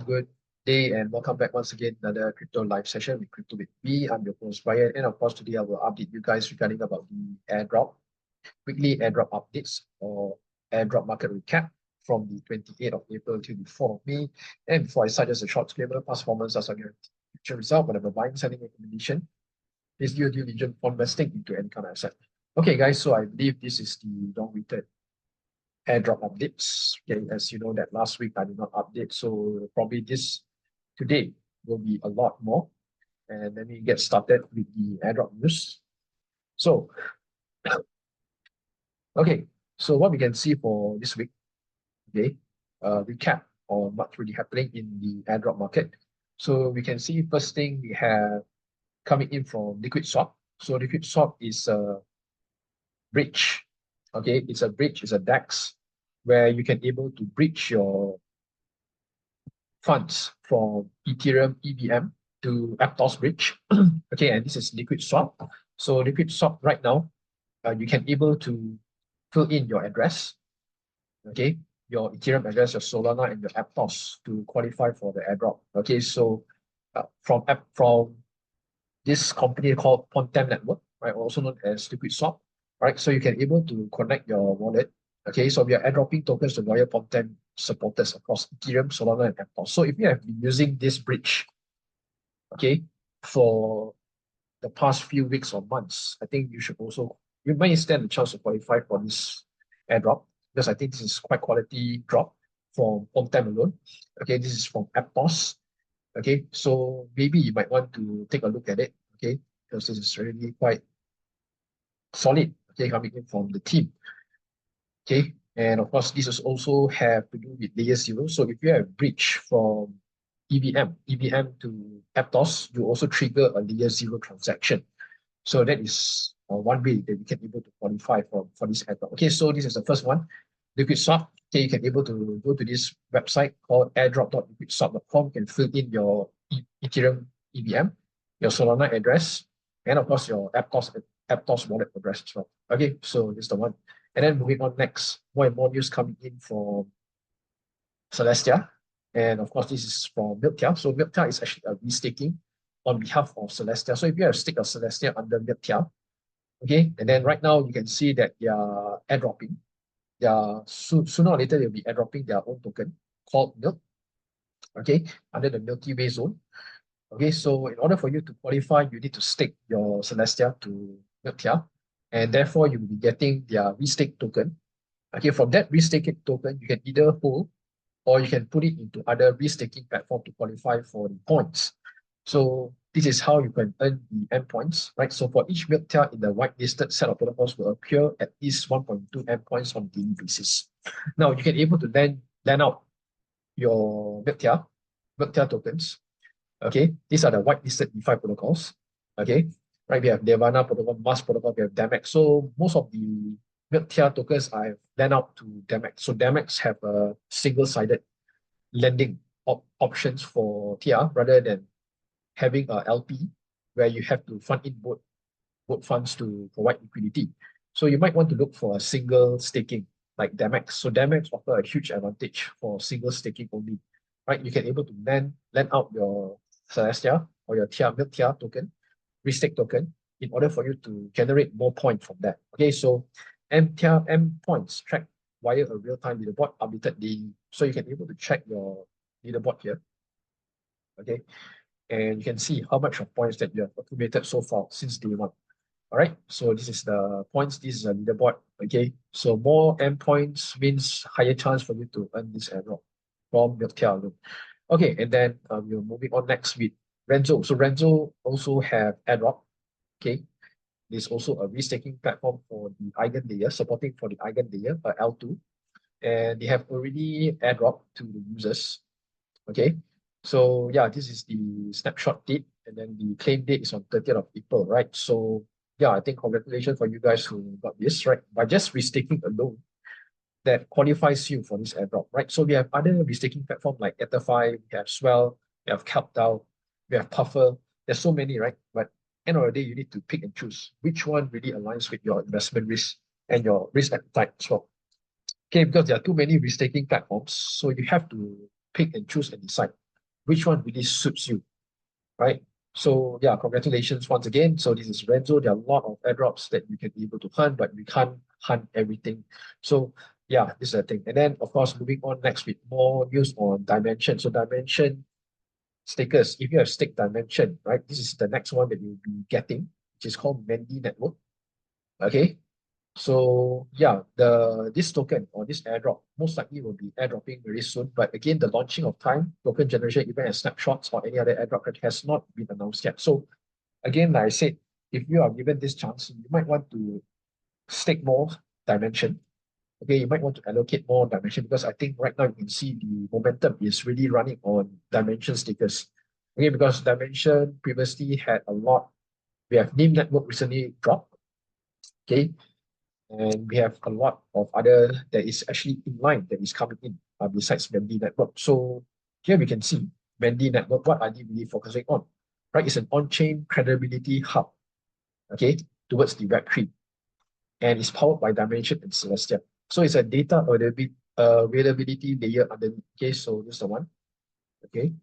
good day and welcome back once again another crypto live session with Crypto with B. I'm your host Brian, and of course today I will update you guys regarding about the airdrop, weekly airdrop updates or airdrop market recap from the 28th of April to the 4th of May. And before I start, just a short disclaimer: past performance does not guarantee future result, whatever buying, selling recommendation is due diligence on investing into any kind of asset. Okay guys, so I believe this is the long-awaited airdrop updates. Okay, as you know that last week I did not update, so probably today will be a lot more. And let me get started with the airdrop news. So, okay, so what we can see for this week, okay, recap on what's really happening in the airdrop market. So we can see first thing we have coming in from LiquidSwap. So LiquidSwap is a bridge. Okay, it's a bridge, it's a DEX where you can able to bridge your funds from Ethereum EVM to Aptos bridge. Okay, and this is LiquidSwap. So LiquidSwap right now, you can able to fill in your address, okay, your Ethereum address, your Solana, and your Aptos to qualify for the airdrop. Okay, so from this company called Pontem network, right, also known as LiquidSwap, right? So you can able to connect your wallet. Okay, so we are airdropping tokens to loyal Pontem supporters across Ethereum, Solana, and Aptos. So if you have been using this bridge, okay, for the past few weeks or months, I think you might stand a chance to qualify for this airdrop, because I think this is quite quality drop from Pontem alone. Okay, this is from Aptos. Okay, so maybe you might want to take a look at it, okay, because this is really quite solid, okay, coming in from the team. Okay, and of course, this is also have to do with layer 0. So if you have bridge from EVM to Aptos, you also trigger a layer 0 transaction. So that is one way that you can able to qualify for this airdrop. Okay, so this is the first one, LiquidSwap. Okay, you can able to go to this website called airdrop.liquidswap.com. You can fill in your Ethereum EVM, your Solana address, and of course your Aptos wallet address as well. Okay, so this is the one. And then moving on next, more and more news coming in from Celestia. And of course, this is from Milktia. So Milktia is actually a restaking on behalf of Celestia. So if you have a stake of Celestia under Milktia, okay, and then right now you can see that they are airdropping. Sooner or later they'll be airdropping their own token called Milk, okay, under the Milky Way zone. Okay, so in order for you to qualify, you need to stake your Celestia to Milktia, and therefore you will be getting their restake token. Okay, from that restaking token, you can either hold or you can put it into other restaking platform to qualify for the points. So this is how you can earn the endpoints, right? So for each Milktia in the whitelisted set of protocols will appear at least 1.2 endpoints on a daily basis. Now you can able to then lend out your Milktia tokens. Okay, these are the whitelisted DeFi protocols. Okay, right? We have Nirvana protocol, Mars protocol, we have Damex. So most of the Milktia tokens I have lent out to Damex. So Damex have a single-sided lending options for TR rather than having a LP where you have to fund in both funds to provide liquidity. So you might want to look for a single staking like Damex. So Damex offer a huge advantage for single staking only, right? You can able to lend out your Celestia or your Milktia token, restake token, in order for you to generate more points from that. Okay, so Mpoints track via a real-time leaderboard updated daily. So you can able to check your leaderboard here. Okay, and you can see how much of points that you have accumulated so far since day one. All right, so this is the points, this is a leaderboard. Okay, so more points means higher chance for you to earn this airdrop from Milktia alone. Okay, and then we're moving on next with Renzo. So Renzo also have airdrop. Okay, there's also a restaking platform for the Eigenlayer, supporting for the Eigenlayer, L2, and they have already airdropped to the users. Okay, so yeah, this is the snapshot date, and then the claim date is on 30th of April, right? So yeah, I think congratulations for you guys who got this, right? By just restaking alone, that qualifies you for this airdrop, right? So we have other restaking platforms like Etherfi, we have Swell, we have CapDAO, we have Puffer. There's so many, right? But end of the day, you need to pick and choose which one really aligns with your investment risk and your risk appetite as well. Okay, because there are too many restaking platforms, so you have to pick and choose and decide which one really suits you, right? So yeah, congratulations once again. So this is Renzo. There are a lot of airdrops that you can be able to hunt, but we can't hunt everything. So yeah, this is the thing. And then of course, moving on next with more news on dimension. So dimension stickers. If you have stick dimension, right? This is the next one that you'll be getting, which is called Mande network. Okay. So yeah, this token or this airdrop most likely will be airdropping very soon. But again, the launching of time, token generation, even as snapshots or any other airdrop has not been announced yet. So again, like I said, if you are given this chance, you might want to stake more dimension. Okay, you might want to allocate more dimension because I think right now you can see the momentum is really running on dimension stickers. Okay, because dimension previously had a lot. We have NIM network recently dropped. Okay, and we have a lot of other that is actually in line that is coming in besides Mande network. So here we can see Mande network, what are they really focusing on? Right, it's an on-chain credibility hub, okay, towards the Web3. And it's powered by Dimension and Celestia. So it's a data availability layer underneath. Okay, so this is the one. Okay,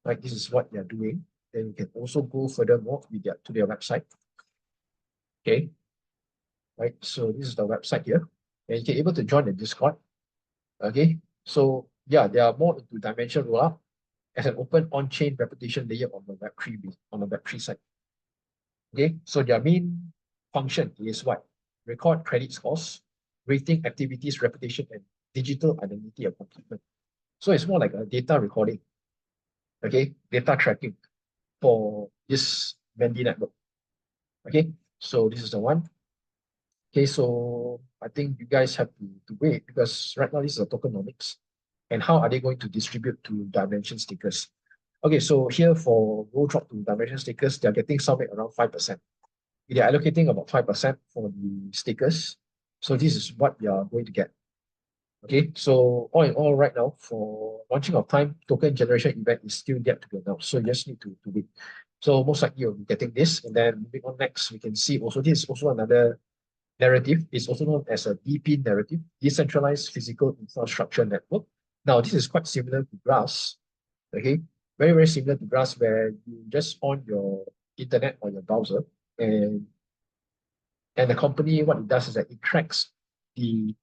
right, this is what they're doing. Then you can also go furthermore with to their website. Okay, right, so this is the website here. And you can able to join the Discord. Okay, so yeah, they are more into dimension rollup as an open on-chain reputation layer on the Web3 side. Okay, so their main function is what? Record credit scores, rating activities, reputation, and digital identity of complement. So it's more like a data recording, okay, data tracking for this Mande network. Okay, so this is the one. Okay, so I think you guys have to wait because right now this is a tokenomics. And how are they going to distribute to dimension stickers? Okay, so here for roll drop to dimension stickers, they're getting somewhere around 5%. They're allocating about 5% for the stickers. So this is what we are going to get. Okay, so all in all, right now, for launching of time, token generation event is still yet to be announced. So you just need to wait. So most likely you'll be getting this. And then moving on next, we can see also this is also another narrative. It's also known as a DP narrative, decentralized physical infrastructure network. Now, this is quite similar to Grass. Okay, very, very similar to Grass where you just on your internet or your browser and the company, what it does is that it tracks the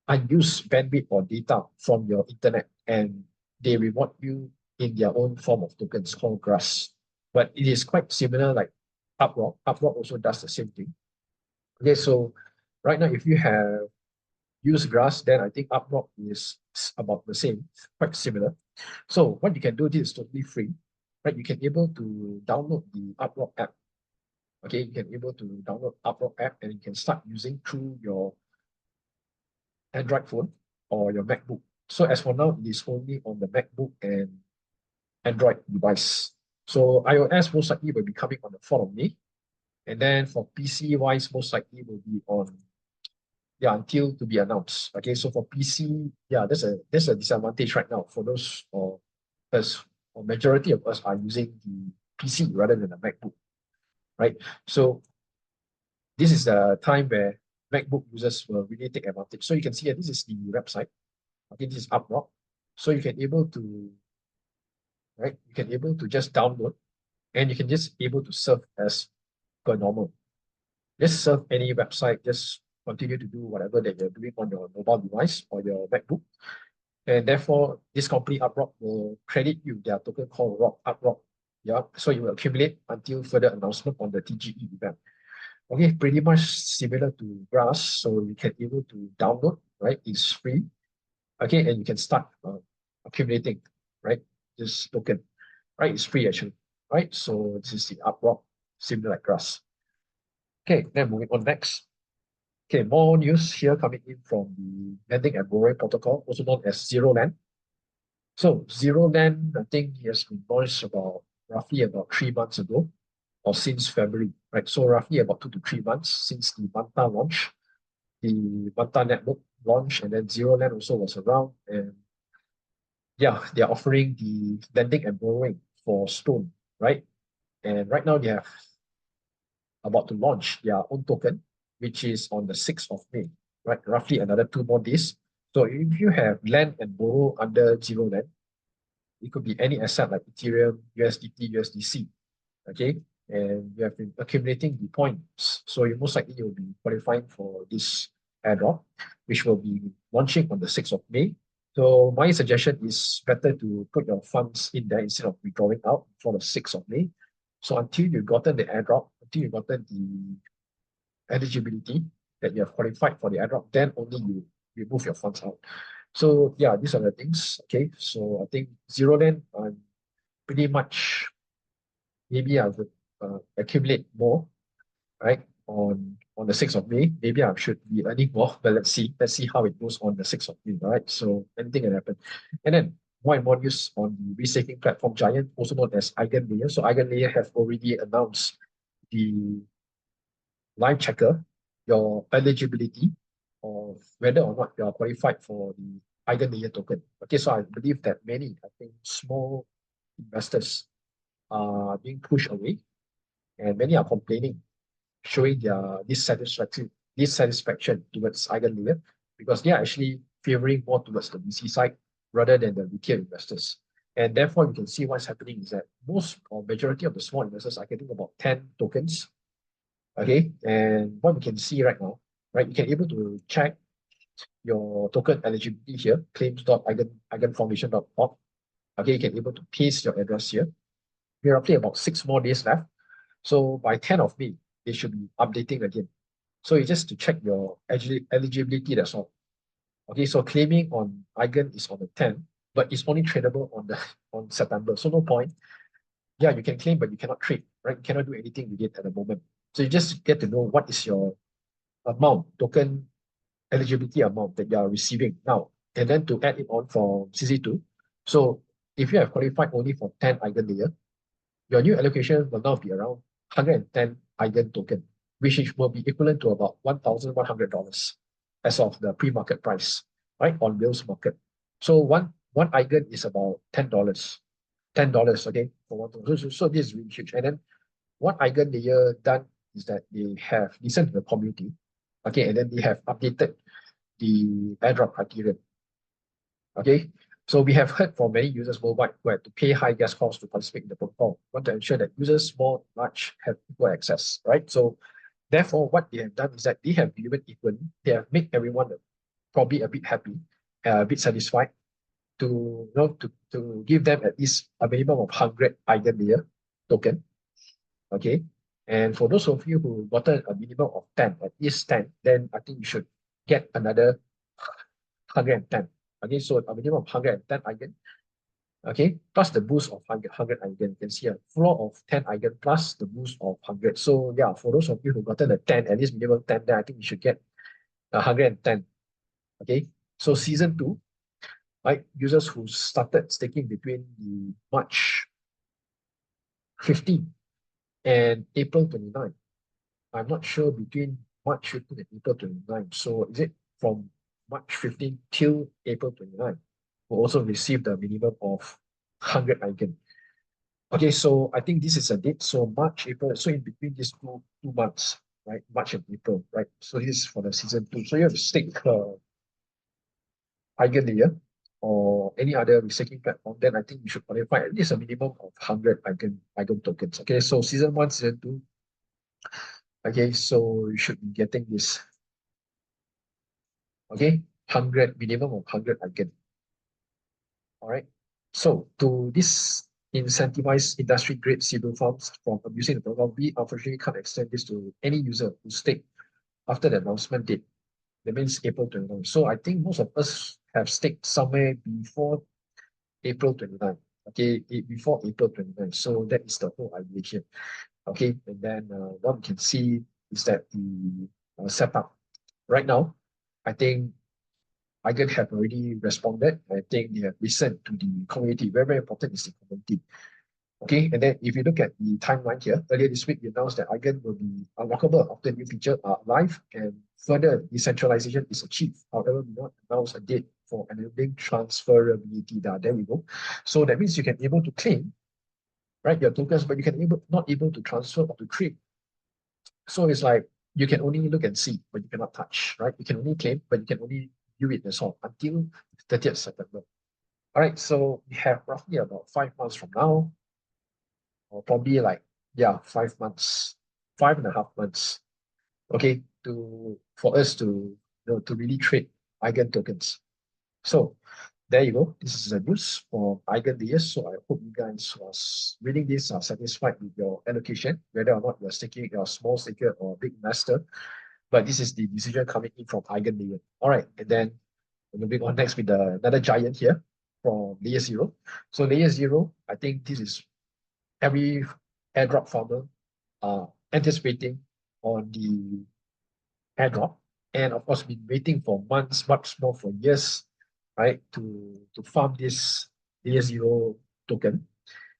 unused bandwidth or data from your internet and they reward you in their own form of tokens called Grass. But it is quite similar like UPROCK. UPROCK also does the same thing. Okay, so right now, if you have used Grass, then I think UPROCK is about the same, quite similar. So what you can do, this is totally free, right? You can able to download the UPROCK app. Okay, you can able to download UPROCK app and you can start using through your Android phone or your MacBook. So as for now, it is only on the MacBook and Android device. So iOS most likely will be coming on the 4th of May. And then for PC wise, most likely will be on until to be announced. Okay, so for PC, there's a disadvantage right now for those or us or majority of us are using the PC rather than a MacBook, right? So this is the time where MacBook users will really take advantage. So you can see this is the website. Okay, this is UPROCK. So you can able to, right? You can able to just download and you can just able to serve as per normal. Just serve any website, just continue to do whatever that you're doing on your mobile device or your MacBook. And therefore, this company UPROCK will credit you their token called UPROCK. Yeah, so you will accumulate until further announcement on the TGE event. Okay, pretty much similar to Grass, so you can able to download, right? It's free. Okay, and you can start accumulating, right? This token, right? It's free actually, right? So this is the UPROCK, similar like Grass. Okay, then moving on next. Okay, more news here coming in from the lending and borrowing protocol, also known as Zerolend. So Zerolend, I think it has been launched roughly about 3 months ago, or since February, right? So roughly about 2 to 3 months since the Manta launch, the Manta network launch, and then Zerolend also was around. And yeah, they are offering the lending and borrowing for Stone, right? And right now they have about to launch their own token, which is on the 6th of May, right? Roughly another 2 more days. So if you have lend and borrow under Zerolend, It could be any asset like Ethereum, USDT, USDC. Okay, and you have been accumulating the points. So you most likely you'll be qualifying for this airdrop, which will be launching on the 6th of May. So my suggestion is better to put your funds in there instead of withdrawing out for the 6th of May. So until you've gotten the airdrop, until you've gotten the eligibility that you have qualified for the airdrop, then only you remove your funds out. So yeah, these are the things. Okay, so I think Zerolend, I'm pretty much, maybe I would accumulate more, right? On the 6th of May, maybe I should be earning more, but let's see. Let's see how it goes on the 6th of May, right? So anything can happen. And then more and more news on the restaking platform giant, also known as Eigenlayer. So Eigenlayer have already announced the live checker, your eligibility of whether or not you are qualified for the Eigenlayer token. Okay, so I believe that many, I think, small investors are being pushed away, and many are complaining, showing their dissatisfaction towards Eigenlayer, because they are actually favoring more towards the VC side rather than the retail investors. And therefore, you can see what's happening is that most or majority of the small investors are getting about 10 tokens. Okay, and what we can see right now, right, you can able to check your token eligibility here, claims.eigenformation.org. Okay, you can able to paste your address here. We are roughly about 6 more days left. So by 10th of May, they should be updating again. So it's just to check your eligibility, that's all. Okay, so claiming on Eigen is on the 10th, but it's only tradable on September. So no point. Yeah, you can claim, but you cannot trade, right? You cannot do anything with it at the moment. So you just get to know what is your amount, token eligibility amount that you are receiving now, and then to add it on for CC2. So if you have qualified only for 10 Eigenlayer, your new allocation will now be around 110 Eigen token, which will be equivalent to about $1,100 as of the pre-market price, right, on Wales market. So one Eigen is about $10. $10, okay, for one. So this is really huge. And then what Eigenlayer done is that they have listened to the community, okay, and then they have updated the airdrop criteria. Okay, so we have heard from many users worldwide who had to pay high gas costs to participate in the protocol. We want to ensure that users, small, large, have equal access, right? So therefore, what they have done is that they have delivered equally. They have made everyone probably a bit happy, a bit satisfied, to to give them at least a minimum of 100 Eigenlayer token. Okay, and for those of you who gotten a minimum of 10, at least 10, then I think you should get another 110. Okay, so a minimum of 110 Eigen. Okay, plus the boost of 100 Eigen. You can see a floor of 10 Eigen plus the boost of 100. So yeah, for those of you who gotten the 10, at least minimum 10, then I think you should get 110. Okay, so season 2, right? Users who started staking between the March 15 and April 29. I'm not sure between March 15 and April 29. So is it from March 15 till April 29? Will also receive the minimum of 100 Eigen. Okay, so I think this is a date. So March, April, so in between these two months, right? March and April, right? So this is for the season 2. So you have to stake Eigenlayer or any other restaking platform, then I think you should qualify at least a minimum of 100 Eigen tokens. Okay, so season 1, season 2. Okay, so you should be getting this. Okay, 100, minimum of 100 Eigen. All right. So to incentivize industry-grade sybil farms from abusing the protocol, we unfortunately can't extend this to any user who staked after the announcement date. That means April 29. So I think most of us have staked somewhere before April 29. Okay, before April 29. So that is the whole idea here. Okay, and then what we can see is that the setup right now, I think Eigen have already responded. I think they have listened to the community. Very, very important is the community. Okay, and then if you look at the timeline here, earlier this week, we announced that Eigen will be unlockable after new feature are live and further decentralization is achieved. However, we not announce a date for enabling transferability. There we go. So that means you can able to claim, right, your tokens, but you can not able to transfer or to trade. So it's like you can only look and see, but you cannot touch, right? You can only claim, but you can only view it, that's all, until 30th September. All right, so we have roughly about 5 months from now, or probably like, yeah, 5 months, 5.5 months, okay, for us to, to really trade Eigen tokens. So there you go. This is the news for Eigenlayer. So I hope you guys was reading this are satisfied with your allocation, whether or not you're staking your small staker or big investor. But this is the decision coming in from Eigenlayer. All right, and then we're moving on next with another giant here from layer 0. So layer 0, I think this is every airdrop farmer anticipating on the airdrop, and of course been waiting for months, much more for years, right, to farm this layer 0 token.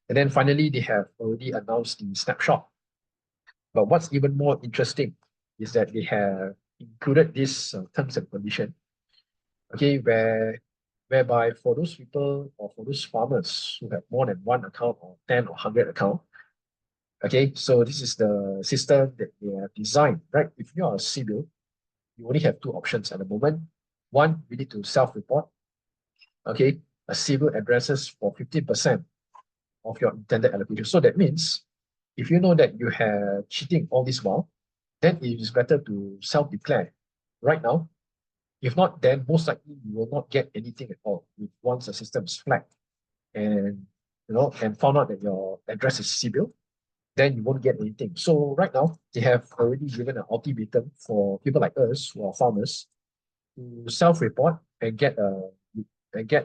And then finally, they have already announced the snapshot. But what's even more interesting is that they have included this terms and condition, okay, whereby for those people or for those farmers who have more than one account or 10 or 100 account, okay, so this is the system that they have designed, right? If you are a sybil, you only have two options at the moment. One, you need to self-report, okay, a sybil addresses for 15% of your intended allocation. So that means if you know that you have cheating all this while, then it is better to self-declare right now. If not, then most likely you will not get anything at all once the system is flagged and and found out that your address is sybil, then you won't get anything. So right now, they have already given an ultimatum for people like us who are farmers to self-report and get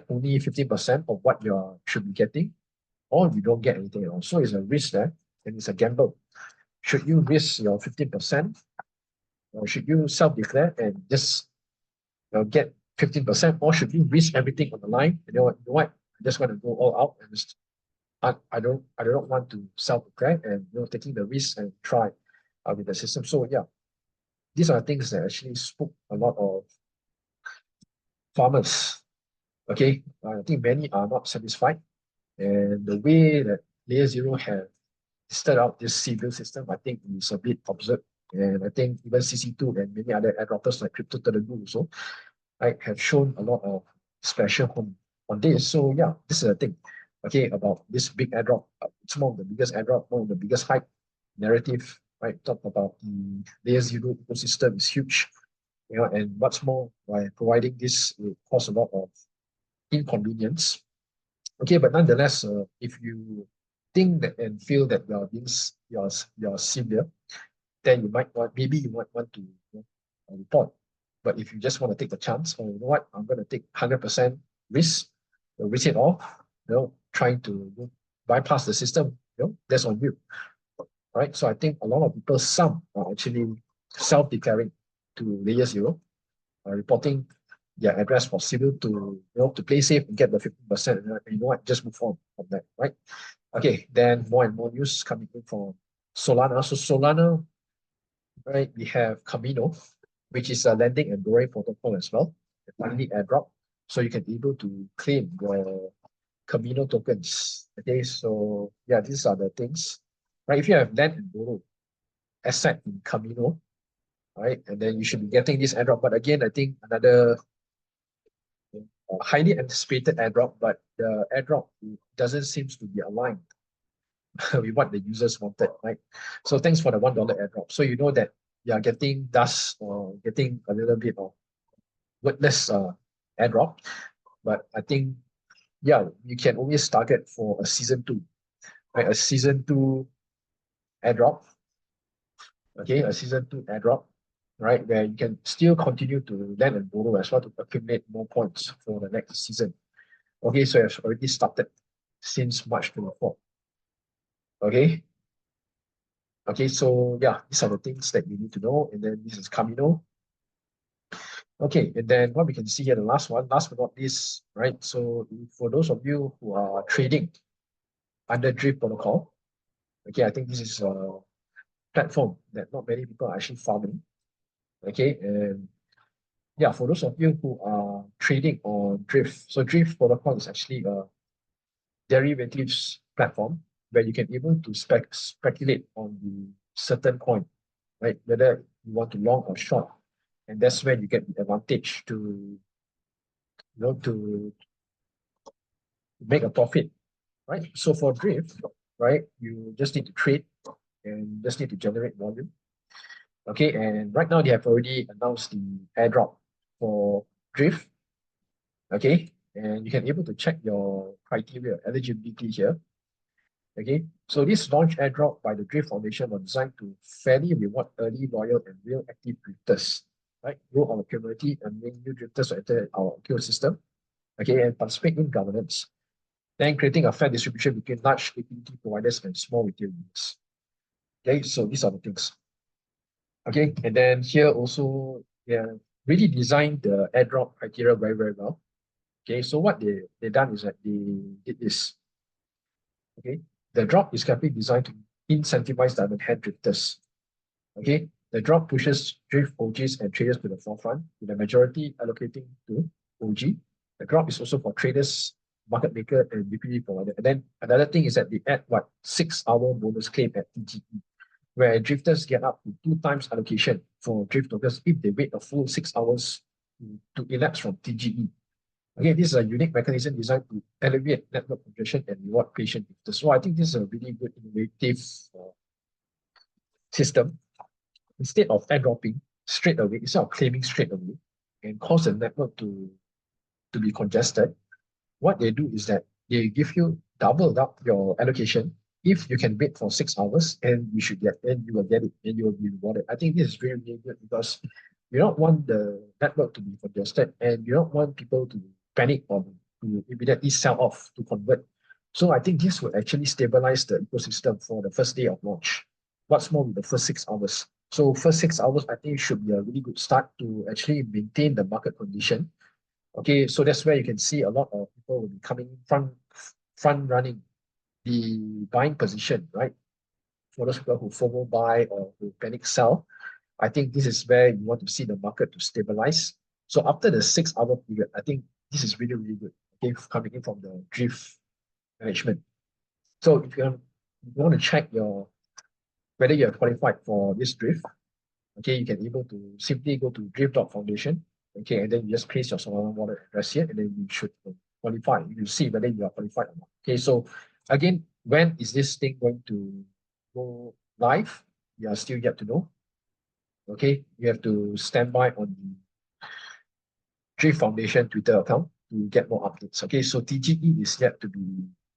only 15% of what you should be getting, or you don't get anything at all. So it's a risk there, and it's a gamble. Should you risk your 15%, or should you self-declare and just get 15%, or should you risk everything on the line? You know what? I just want to go all out and just I don't want to self-declare and taking the risk and try with the system. So yeah, these are things that actually spook a lot of farmers. Okay, I think many are not satisfied, and the way that Layer 0 have tested out this sybil system, I think is a bit absurd. And I think even CC2 and many other airdroppers like Crypto to the Goo also, right, have shown a lot of special on this. So yeah, this is the thing, okay, about this big airdrop. It's one of the biggest airdrop, one of the biggest hype narrative, right? Talk about the Layer 0 ecosystem is huge, and what's more, by providing this, will cause a lot of inconvenience. Okay, but nonetheless, if you think that and feel that you're severe, then maybe you might want to report. But if you just want to take the chance, or you know what, I'm going to take 100% risk, risk it all, trying to bypass the system, that's on you, right? So I think a lot of people, some are actually self-declaring to layer 0, reporting their address for sybil to play safe and get the 15%. And you know what, just move on from that, right? Okay, then more and more news coming in from Solana. So Solana, right, we have Kamino, which is a lending and borrowing protocol as well. Finally, airdrop, so you can be able to claim your Kamino tokens. Okay, so yeah, these are the things, right? If you have lend and borrow asset in Kamino, right, and then you should be getting this airdrop. But again, I think another highly anticipated airdrop, but the airdrop doesn't seem to be aligned with what the users wanted, right? So thanks for the $1 airdrop. So you know that you are getting dust or getting a little bit of wordless airdrop. But I think, yeah, you can always target for a season 2, right? A season 2 airdrop, okay? A season 2 airdrop, right? Where you can still continue to lend and borrow as well to accumulate more points for the next season. Okay, so it's already started since March 24. Okay. Okay, so yeah, these are the things that you need to know. And then this is Kamino. Okay, and then what we can see here, the last one, last but not least, right? So for those of you who are trading under Drift protocol, okay, I think this is a platform that not many people are actually farming. Okay, and yeah, for those of you who are trading on Drift, so Drift protocol is actually a derivatives platform where you can be able to speculate on the certain coin, right? Whether you want to long or short, and that's when you get the advantage to to make a profit, right? So for drift, right, you just need to trade and just need to generate volume. Okay, and right now they have already announced the airdrop for drift. Okay, and you can able to check your criteria eligibility here. Okay, so this launch airdrop by the Drift Foundation was designed to fairly reward early, loyal, and real active drifters, right? Grow our community and make new drifters to enter our ecosystem, okay, and participate in governance. Then creating a fair distribution between large liquidity providers and small retail users. Okay, so these are the things. Okay, and then here also, yeah, really designed the airdrop criteria very, very well. Okay, so what they done is that they did this. Okay, the drop is carefully designed to incentivize diamond hand drifters. Okay, the drop pushes drift OGs and traders to the forefront, with the majority allocating to OG. The drop is also for traders, market maker, and liquidity provider. And then another thing is that they add 6-hour bonus claim at TGE, where drifters get up to 2 times allocation for drift tokens if they wait a full 6 hours to elapse from TGE. Again, this is a unique mechanism designed to alleviate network congestion and reward patient drifters. So I think this is a really good innovative system. Instead of airdropping straight away, instead of claiming straight away and cause the network to be congested, what they do is that they give you doubled up your allocation if you can wait for 6 hours, and you will get it and you will be rewarded. I think this is really, really good because you don't want the network to be congested and you don't want people to panic or to immediately sell off to convert. So I think this will actually stabilize the ecosystem for the first day of launch. What's more with the first 6 hours. So first 6 hours, I think should be a really good start to actually maintain the market condition. Okay, so that's where you can see a lot of people will be coming front running the buying position, right? For those people who FOMO buy or who panic sell, I think this is where you want to see the market to stabilize. So after the 6-hour period, I think this is really, really good. Okay, coming in from the drift management. So if you want to check whether you are qualified for this drift, okay, you can able to simply go to drift.foundation, okay, and then you just place your Solana wallet address here, and then you should qualify. You see whether you are qualified or not. Okay, so again, when is this thing going to go live? You are still yet to know. Okay, you have to stand by on the Drift Foundation Twitter account to get more updates. Okay, so TGE is yet to be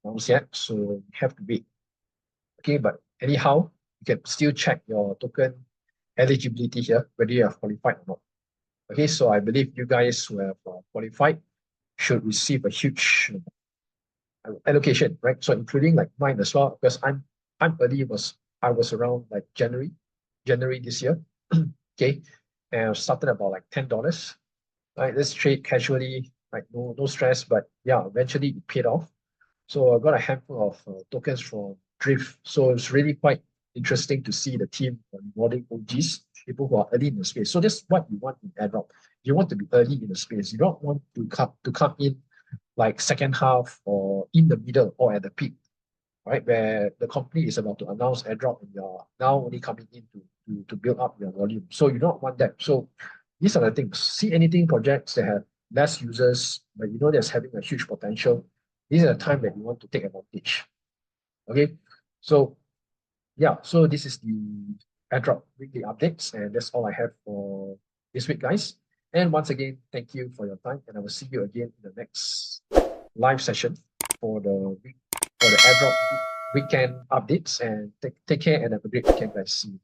announced yet, so you have to wait. Okay, but anyhow, you can still check your token eligibility here, whether you have qualified or not. Okay, so I believe you guys who have qualified should receive a huge allocation, right? So including like mine as well, because I'm early, I was around like January this year. Okay, and I started about like $10. Right, let's trade casually, like no stress, but yeah, eventually it paid off. So I got a handful of tokens from Drift. So it's really quite interesting to see the team rewarding OGs, people who are early in the space. So that's what you want in airdrop. You want to be early in the space. You don't want to come in like second half or in the middle or at the peak, right? Where the company is about to announce airdrop and you're now only coming in to build up your volume. So you don't want that. So these are the things. See anything projects that have less users, but you know that's having a huge potential. These are the time that you want to take advantage. Okay, so yeah, so this is the airdrop weekly updates, and that's all I have for this week, guys. And once again, thank you for your time, and I will see you again in the next live session for the airdrop weekend updates. And take care and have a great weekend, guys. See you.